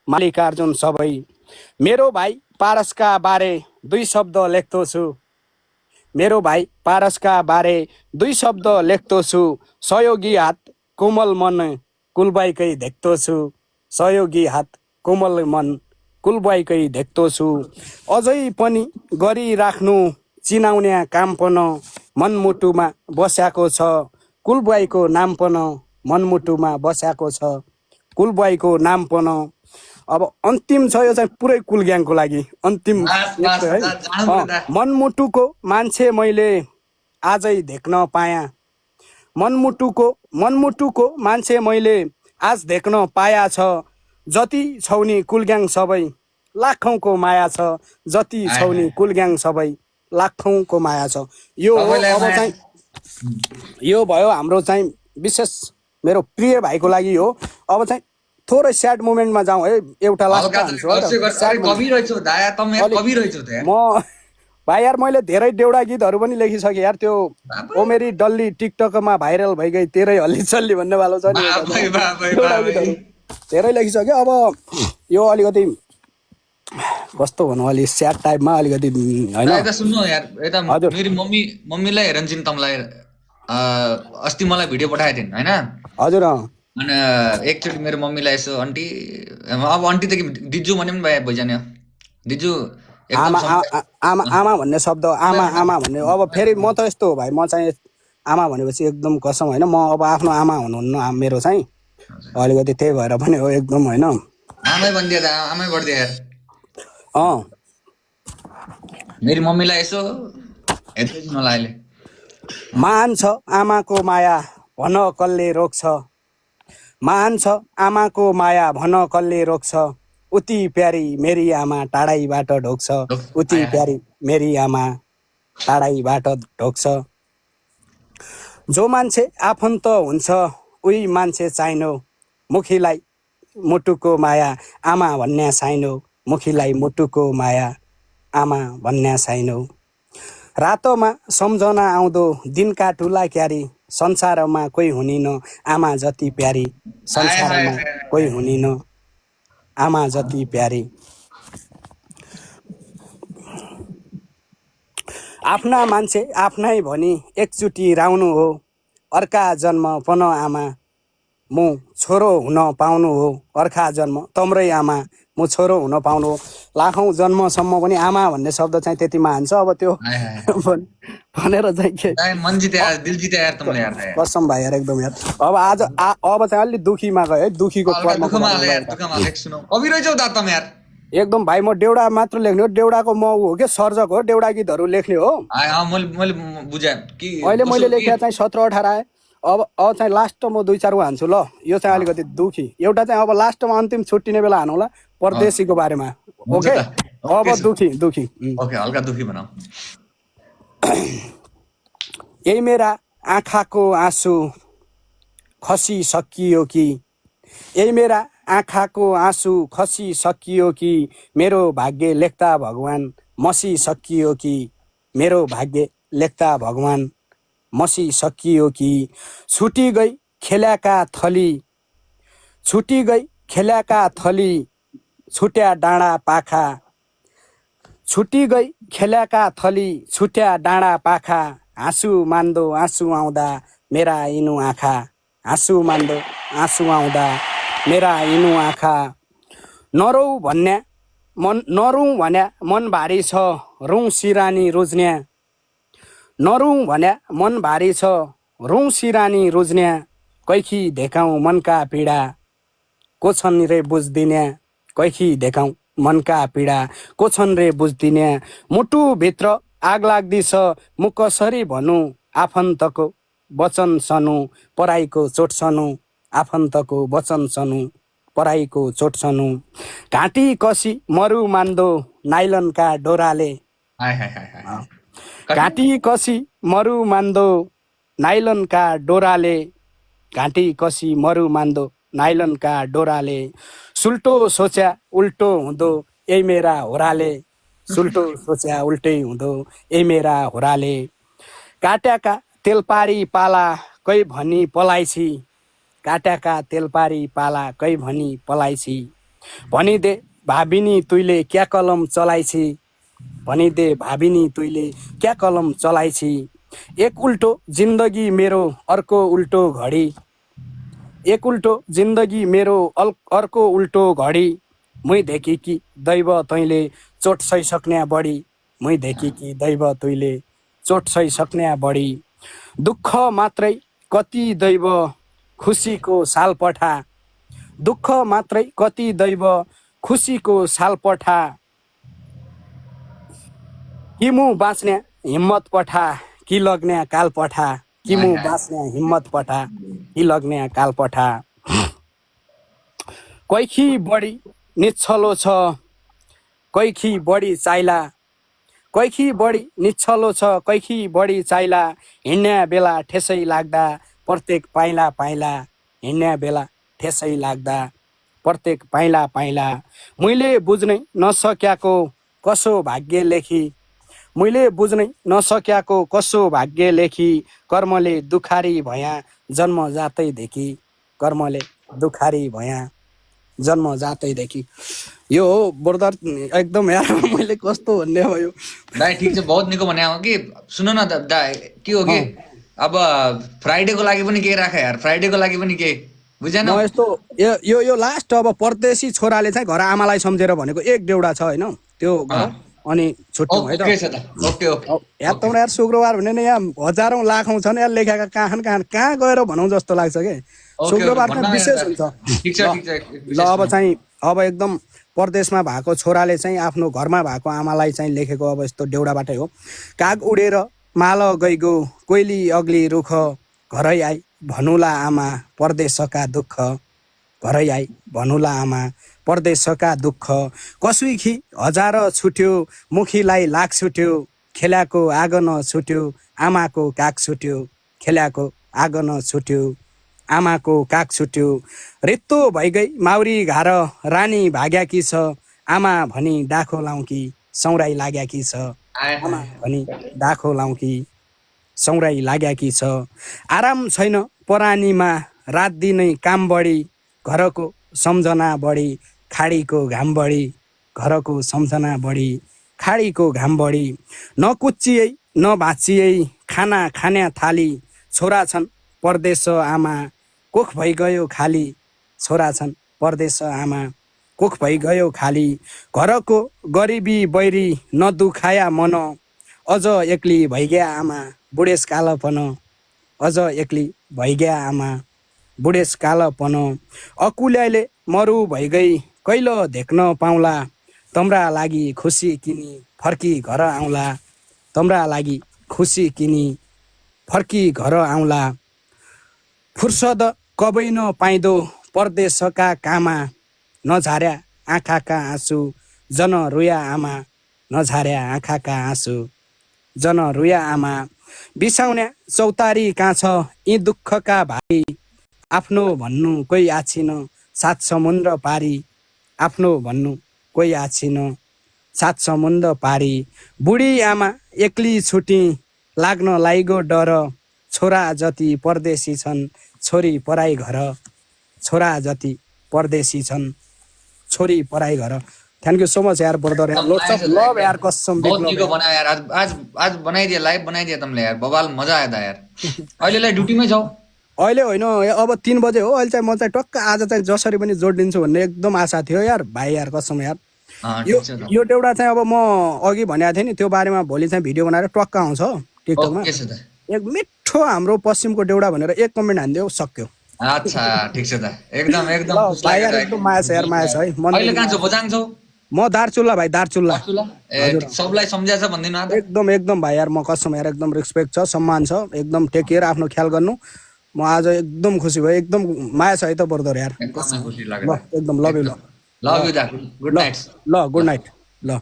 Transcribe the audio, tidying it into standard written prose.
मालिकार्जुन सबै। मेरो भाइ पारसका बारे 2 शब्द लेख्दो छु। मेरो भाइ पारसका बारे 2 शब्द लेख्दो छु। सहयोगी हात कोमल मन कुलबाईकै देख्दो छु। सहयोगी हात कोमल मन कुलबाईकै देख्दो छु। अझै पनि गरिराख्नु चिनाउने काम पन मनमुटुमा बस्याको छ। कुलबाईको नाम पन मनमुटुमा बस्याको छ। कुलबाईको नाम पन। अब अन्तिम छ यो चाहिँ पुरै कुल ग्याङको लागि अन्तिम है। मनमुटुको मान्छे मैले आजै देख्न पाया। मनमुटुको मान्छे मैले आज देख्न पाया छ। जति छौनी कुलग्याङ सबै लाखौँको माया छ। जति छौनी कुलग्याङ सबै लाखौँको माया छ। यो हो अब चाहिँ यो भयो हाम्रो चाहिँ विशेष मेरो प्रिय भाइको लागि हो। अब चाहिँ थोरै स्याड मोमेन्टमा जाउँ है। एउटा लास्ट म भाइ यार मैले धेरै देउडा गीतहरू पनि लेखिसकेँ यार। त्यो ओ मेरी डल्ली टिकटकमा भाइरल भइगई तेरै हल्ली चल्ली भन्ने वालो छ नि। धेरै लेखिसक्यो। अब यो अलिकति कस्तो भनौँ अलि स्याड टाइपमा अलिकति होइन। सुन्नु यार यता मेरो मम्मीलाई रन्जिन तमलाई अस्ति मलाई भिडियो पठाएको थिइन् होइन। हजुर अनि एकचोटि मेरो मम्मीलाई यसो आन्टी अब आन्टी त दिजु भने पनि भइजाने दिजु आमा आमा भन्ने शब्द आमा भन्ने। अब फेरि म त यस्तो हो भाइ म चाहिँ आमा भनेपछि एकदम कसम होइन। म अब आफ्नो आमा हुनुहुन्न मेरो चाहिँ अलिकति त्यही भएर पनि हो एकदम होइन। आमै भनिदियो त आमै गरिदियो यार। मेरो मम्मीलाई यसो हेर्दैछु मलाई अहिले। महान छ आमाको माया भन कसले रोक्छ। महान छ आमाको माया भन कसले रोक्छ। उति प्यारी मेरी आमा टाढाइबाट ढोक्छ। उति प्यारी मेरी आमा टाढाइबाट ढोक्छ। जो मान्छे आफन्त हुन्छ उही मान्छे चाहिनो। मुखीलाई मुटुको माया आमा भन्ने साइनो। मुखीलाई मुटुको माया आमा भन्ने साइनो। रातोमा सम्झना आउँदो दिनका ठुला क्यारी। संसारमा कोही हुनिन आमा जति प्यारी। संसारमा कोही हुनिन आमा जति प्यारी। आफ्ना मान्छे आफ्नै भनी एकचोटि राउनु हो। अर्का जन्म पन आमा मु छोरो हुन पाउनु हो। अर्का जन्म तम्रै आमा मु छोरो हुन पाउनु हो। लाखौँ जन्मसम्म पनि आमा भन्ने शब्द चाहिँ त्यति महान छ। अब त्यो भनेर चाहिँ के कसम भाइ यार एकदम यार। अब आज अब चाहिँ अलिक दुखीमा गयो है। दुखीको एकदम भाइ म देउडा मात्र लेख्ने हो। देउडाको म हो के सर्जक हो। देउडा गीतहरू लेख्ने हो। अहिले मैले लेखेको चाहिँ 17-18 आयो। अब चाहिँ लास्ट म 2-4 हान्छु ल। यो चाहिँ अलिकति दुखी एउटा चाहिँ अब लास्टमा अन्तिम छुट्टिने बेला हानौँला परदेशीको बारेमा। ओके अब दुखी हल्का दुखी बनाऊ। यही मेरा आँखाको आँसु खसिसकियो कि। यही मेरा आँखाको आँसु खसिसकियो कि। मेरो भाग्य लेख्दा भगवान मसिसकियो कि। मेरो भाग्य लेख्दा भगवान मसिसकियो कि। छुटी गई खेल्याका थली। छुटी गई खेल्याका थली छुट्या डाँडा पाखा। छुटी गई खेल्याका थली छुट्या डाँडा पाखा। हाँसु मान्दो आँसु आउँदा मेरा इनु आँखा। हाँसु मान्दो आँसु आउँदा मेरा इनु आँखा। नरौ भन्या नरुँ भन्या मन भारी छ रुँ सिरानी रोज्न्या। नरुँ भन्या मन भारी छ रुँ सिरानी रोज्न्या। कैखी देखाउँ मनका पीडा को छन् रे बुझ्दिन्या। कैखी देखाउँ मनका पीडा को छन् रे बुझ्दिन्या। मुटुभित्र आग लाग्दैछ म कसरी भनौँ। आफन्तको वचन सनु पराईको चोट सनु। आफन्तको वचन सनु पराईको चोट सनु। घाँटी कसी मरु मान्दो नाइलनका डोराले। घाँटी कसी मरु मान्दो नाइलनका डोराले। घाँटी कसी मरु मान्दो नाइलनका डोराले। सुल्टो सोच्या उल्टो हुँदो यही मेरा होराले। सुल्टो सोच्या उल्टै हुँदो यही मेरा होराले। काट्याका तेलपारी पाला कै भनी पलाइछि। काट्याका तेलपारी पाला कै भनी पलाइछि। भनिदे भाबिनी तुइले क्या कलम चलाइछि भनिदे भाबिनी तुइले क्या कलम चलाइछि एक उल्टो जिन्दगी मेरो अर्को उल्टो घडी एक उल्टो जिन्दगी मेरो अर्को उल्टो घडी मुई देखि कि दैव तैँले चोट सहिसक्ने बढी मुई देखि कि दैव तुइले चोट सहिसक्ने बढी दुःख मात्रै कति दैव खुसीको साल पठा दुःख मात्रै कति दैव खुसीको साल पठा कि मु बाँच्ने हिम्मत पठा कि लग्ने काल पठा कि मु बाँच्ने हिम्मत पठा कि लग्ने काल पठा कैखी बढी निच्छलो छ कैखी बढी चाइला कैखी बढी निच्छलो छ कैखी बढी चाइला हिँड्ने बेला ठेसै लाग्दा प्रत्येक पाइला पाइला हिँड्ने बेला ठेसै लाग्दा प्रत्येक पाइला पाइला मैले बुझ्नै नसक्याको कसो भाग्य लेखी मैले बुझ्नै नसक्याको कसो भाग्य लेखी कर्मले दुखारी भया जन्म जातैदेखि कर्मले दुखारी भया जन्म जातैदेखि यो हो ब्रदर एकदम यार मैले कस्तो भन्ने भयो दाइ ठिक छ बहुत निको भने हो कि सुन न दाइ के हो कि अब फ्राइडेको लागि पनि के राख यार फ्राइडेको लागि पनि के बुझेन म यस्तो यो लास्ट अब परदेशी छोराले चाहिँ घर आमालाई सम्झेर भनेको एक देउडा छ होइन त्यो घर अनि छुट्यौँ है ओके छ त ओके ओके यार त यार शुक्रबार भने नि यहाँ हजारौँ लाखौँ छन् यार लेखेका कहाँ गएर भनौँ जस्तो लाग्छ कि शुक्रबार चाहिँ विशेष हुन्छ ठिक छ ठिक छ ल अब चाहिँ अब एकदम परदेशमा भएको छोराले चाहिँ आफ्नो घरमा भएको आमालाई चाहिँ लेखेको अब यस्तो देउडाबाटै हो काग उडेर माल गइगो कोइली अग्ली रुख घरै आई भनुला आमा परदेशका दुःख घरै आई भनुला आमा परदेशका दुःख कसुइखी हजार छुट्यो मुखीलाई लाग छुट्यो खेल्याको आगन छुट्यो आमाको काग छुट्यो खेल्याको आगन छुट्यो आमाको काग छुट्यो रित्तो भइगई माउरी घार रानी भाग्याकी छ आमा भनी डाखो लाउँ कि सौराई लाग्याकी छ आमा भनी डाखो लाउँ कि सौराई लाग्याकी छ आराम छैन परानीमा रात दिनै काम बढी घरको सम्झना बढी खाडीको घाम बढी घरको सम्झना बढी खाडीको घाम बढी नकुच्चियै नभाँचियै खाना खाने थाली छोरा छन् परदेश आमा कोख भइगयो खाली छोरा छन् परदेश आमा कोख भइगयो खाली घरको गरिबी बैरी नदुखाया मन अझ एक्ली भइगया आमा बुढेसकालपन अझ एक्ली भइगया आमा बुढेसकालपन अकुल्याले मरु भइगई कैलो देख्न पाउला तम्रा लागि खुसी किनी फर्की घर आउँला तम्रा लागि खुसी किनी फर्की घर आउँला फुर्सद कबै नपाइदो परदेशका कामा नझार्या आँखाका आँसु जन रुया आमा नझार्या आँखाका आँसु जन रुया आमा बिसाउने चौतारी कहाँ छ यी दुःखका भारी आफ्नो भन्नु कोही आछिन सात समुद्र पारी आफ्नो भन्नु कोही आछिन सात समुद्र पारी बुढी आमा एक्ली छुटी लाग्न लाइगो डर छोरा जति परदेशी छन् छोरी पराई घर छोरा जति परदेशी छन् छोरी पराई घर थैंक यू सो मच यार ब्रदर यार लोट्स ऑफ लव यार कसम बहुत निको बनायो यार आज बनाइदिए लाइभ बनाइदिए तमले यार बवाल मजा आयो यार अहिलेलाई ड्युटीमै छौ अहिले होइन अब 3 बजे हो अहिले चाहिँ म चाहिँ टक्क आज चाहिँ जसरी पनि जोडिदिन्छु भन्ने एकदम आशा थियो यार भाइ यार कसम यार यो एउटा चाहिँ अब म अघि भनेको थिएँ नि त्यो बारेमा भोलि चाहिँ भिडियो बनाएर टक्क आउँछ टिकटकमा एक मिठो हाम्रो पश्चिमको देउडा भनेर एक कमेन्ट हान्दियो सक्यो अच्छा ठीक छ त एकदम एकदम भाइ यार एकदम माया छ यार माया छ है अहिले कहाँ छौ बजाङ छौ म दार्चुला भाइ दार्चुला सबलाई सम्झाछ भन्दिनु एकदम एकदम भाइ यार म कसम यार एकदम रेस्पेक्ट छ सम्मान छ एकदम टेक केयर आफ्नो ख्याल गर्नु म आज एकदम खुसी भयो एकदम माया छ है त ब्रदर यार ल एकदम लभ यु लभ यु दा गुड नाइट ल गुड नाइट ल